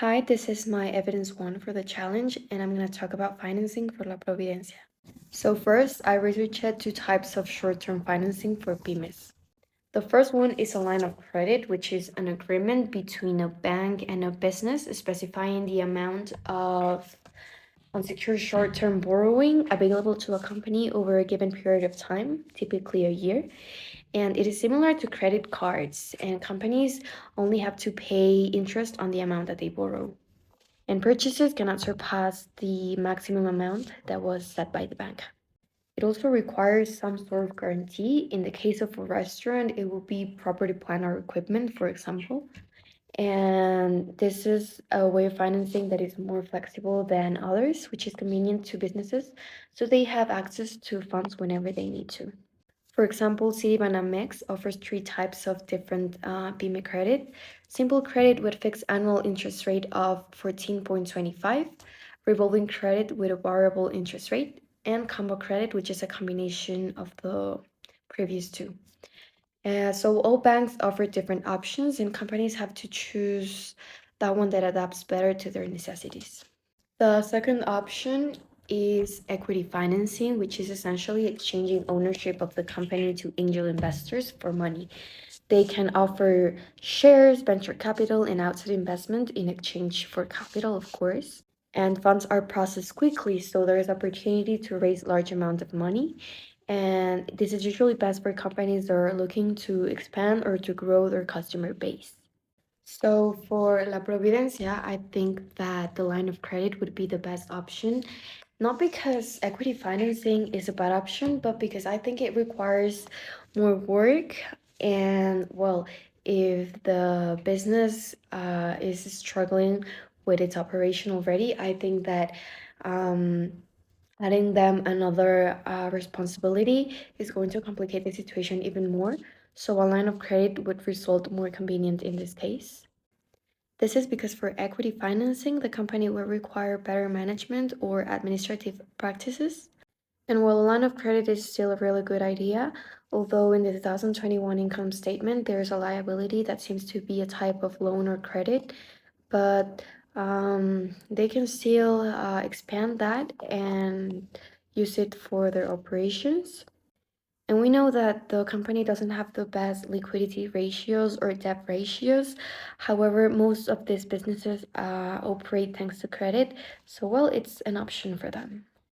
Hi, this is my evidence one for the challenge, and I'm going to talk about financing for La Providencia. So first, I researched two types of short-term financing for pymes. The first one is a line of credit, which is an agreement between a bank and a business specifying the amount of unsecured short-term borrowing available to a company over a given period of time, typically a year. And it is similar to credit cards, and companies only have to pay interest on the amount that they borrow. And purchases cannot surpass the maximum amount that was set by the bank. It also requires some sort of guarantee. In the case of a restaurant, it will be property, plant, or equipment, for example. And this is a way of financing that is more flexible than others, which is convenient to businesses, so they have access to funds whenever they need to. For example, Citibanamex offers three types of different PYME credit. Simple credit with fixed annual interest rate of 14.25, revolving credit with a variable interest rate, and combo credit, which is a combination of the previous two. So all banks offer different options, and companies have to choose that one that adapts better to their necessities. The second option is equity financing, which is essentially exchanging ownership of the company to angel investors for money. They can offer shares, venture capital, and outside investment in exchange for capital, of course. And funds are processed quickly, so there is opportunity to raise large amount of money. And this is usually best for companies that are looking to expand or to grow their customer base. So for La Providencia, I think that the line of credit would be the best option, not because equity financing is a bad option, but because I think it requires more work. And well, if the business is struggling with its operation already, I think that um, adding them another responsibility is going to complicate the situation even more. So a line of credit would result more convenient in this case. This is because for equity financing, the company will require better management or administrative practices. And while a line of credit is still a really good idea, although in the 2021 income statement there is a liability that seems to be a type of loan or credit, but they can still expand that and use it for their operations. And we know that the company doesn't have the best liquidity ratios or debt ratios. However, most of these businesses operate thanks to credit. So, well, it's an option for them.